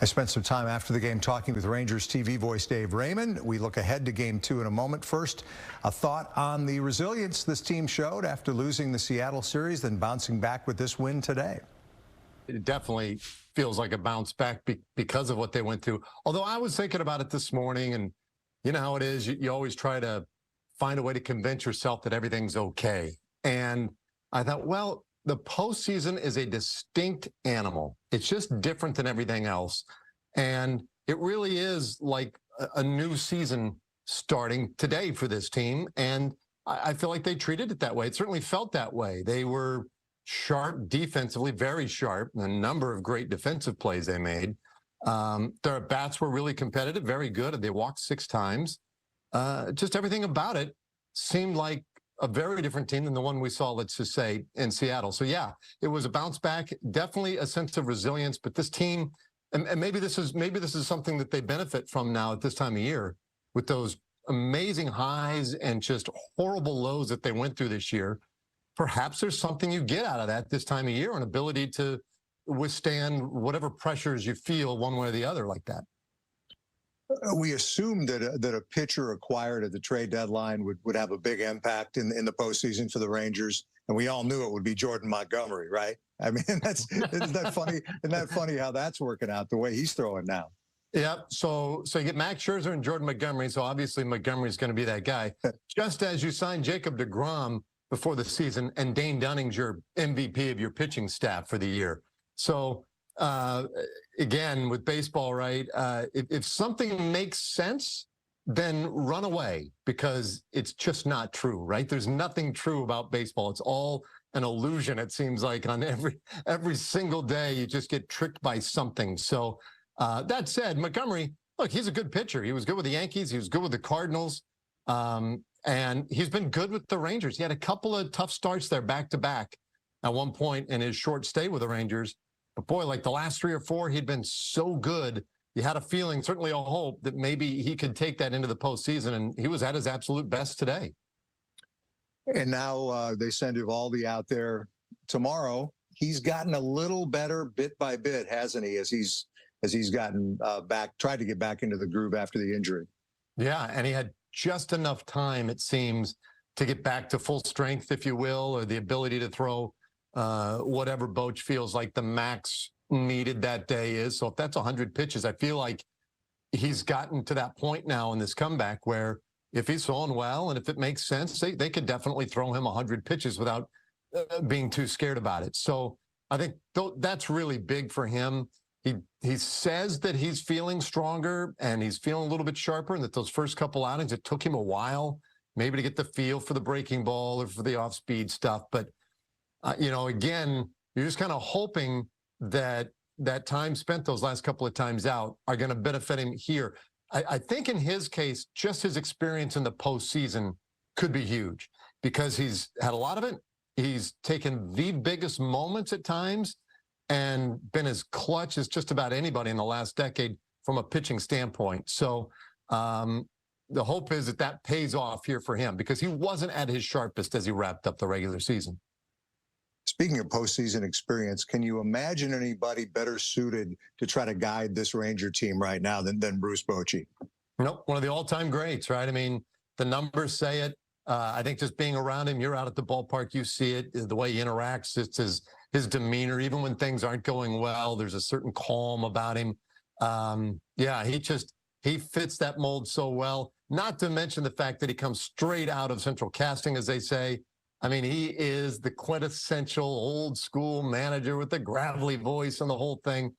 I spent some time after the game talking with Rangers TV voice Dave Raymond. We look ahead to Game 2 in a moment. First, a thought on the resilience this team showed after losing the Seattle series, then bouncing back with this win today. It definitely feels like a bounce back because of what they went through. Although I was thinking about it this morning, and you know how it is. You always try to find a way to convince yourself that everything's okay. And I thought, well, the postseason is a distinct animal. It's just different than everything else. And it really is like a new season starting today for this team. And I feel like they treated it that way. It certainly felt that way. They were sharp defensively, very sharp, a number of great defensive plays they made. Their bats were really competitive, very good. They walked 6 times. Just everything about it seemed like a very different team than the one we saw, let's just say, in Seattle. So yeah, it was a bounce back, definitely a sense of resilience. But this team, and maybe this is something that they benefit from now at this time of year, with those amazing highs and just horrible lows that they went through this year. Perhaps there's something you get out of that this time of year, an ability to withstand whatever pressures you feel one way or the other like that. We assumed that a pitcher acquired at the trade deadline would have a big impact in the postseason for the Rangers, and we all knew it would be Jordan Montgomery, right? I mean, isn't that funny? Isn't that funny how that's working out the way he's throwing now? Yep. So you get Max Scherzer and Jordan Montgomery. So obviously Montgomery's going to be that guy. Just as you signed Jacob deGrom before the season, and Dane Dunning's your MVP of your pitching staff for the year. So again, with baseball, right? If something makes sense, then run away, because it's just not true, right? There's nothing true about baseball. It's all an illusion. It seems like on every single day, you just get tricked by something. So that said, Montgomery, look, he's a good pitcher. He was good with the Yankees. He was good with the Cardinals. And he's been good with the Rangers. He had a couple of tough starts there back to back at one point in his short stay with the Rangers. But boy, like the last 3 or 4, he'd been so good. You had a feeling, certainly a hope, that maybe he could take that into the postseason, and he was at his absolute best today. And now they send Eovaldi out there tomorrow. He's gotten a little better bit by bit, hasn't he? As he's gotten tried to get back into the groove after the injury. Yeah, and he had just enough time, it seems, to get back to full strength, if you will, or the ability to throw whatever Bochy feels like the max needed that day is. So if that's 100 pitches, I feel like he's gotten to that point now in this comeback where if he's throwing well and if it makes sense, they could definitely throw him 100 pitches without being too scared about it. So I think that's really big for him. He says that he's feeling stronger and he's feeling a little bit sharper, and that those first couple outings, it took him a while maybe to get the feel for the breaking ball or for the off-speed stuff. But, you know, again, you're just kind of hoping that that time spent those last couple of times out are going to benefit him here. I think in his case, just his experience in the postseason could be huge, because he's had a lot of it. He's taken the biggest moments at times and been as clutch as just about anybody in the last decade from a pitching standpoint. So the hope is that pays off here for him, because he wasn't at his sharpest as he wrapped up the regular season. Speaking of postseason experience, can you imagine anybody better suited to try to guide this Ranger team right now than Bruce Bochy? Nope, one of the all-time greats, right? I mean, the numbers say it. I think just being around him, you're out at the ballpark, you see it, the way he interacts, it's his demeanor. Even when things aren't going well, there's a certain calm about him. Yeah, he fits that mold so well, not to mention the fact that he comes straight out of Central Casting, as they say. I mean, he is the quintessential old school manager with the gravelly voice and the whole thing.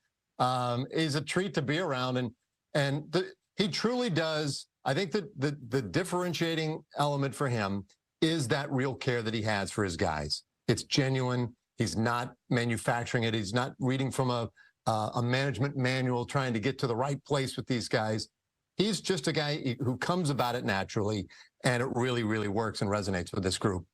He's a treat to be around, and he truly does. I think that the differentiating element for him is that real care that he has for his guys. It's genuine. He's not manufacturing it. He's not reading from a management manual trying to get to the right place with these guys. He's just a guy who comes about it naturally, and it really, really works and resonates with this group.